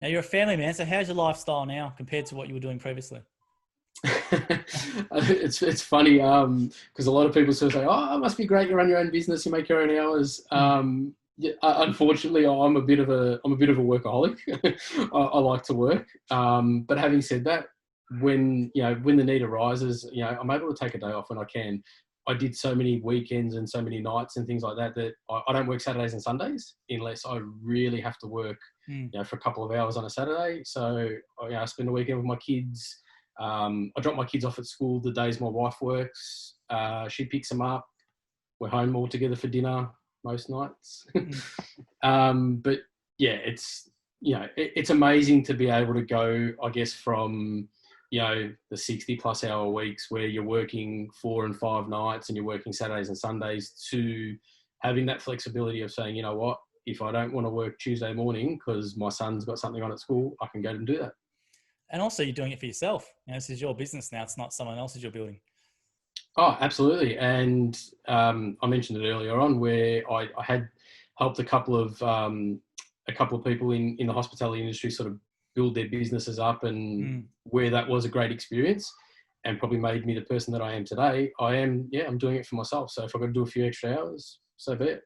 Now you're a family man, so how's your lifestyle now compared to what you were doing previously? It's funny because a lot of people sort of say, "Oh, it must be great. You run your own business, you make your own hours." Mm. Yeah, unfortunately, I'm a bit of a workaholic. I like to work, but having said that, when the need arises, I'm able to take a day off when I can. I did so many weekends and so many nights and things like that that I don't work Saturdays and Sundays unless I really have to work, Mm. for a couple of hours on a Saturday. So I spend the weekend with my kids. I drop my kids off at school the days my wife works. She picks them up. We're home all together for dinner most nights. Mm. But yeah, it's amazing to be able to go, I guess, from the 60 plus hour weeks where you're working 4 and 5 nights and you're working Saturdays and Sundays to having that flexibility of saying, you know what, if I don't want to work Tuesday morning because my son's got something on at school, I can go and do that. And also you're doing it for yourself. This is your business now. It's not someone else's you're building. Oh, absolutely. And I mentioned it earlier on where I had helped a couple of people in the hospitality industry sort of build their businesses up, and Mm. where that was a great experience and probably made me the person that I am today. I'm doing it for myself. So if I've got to do a few extra hours, so be it.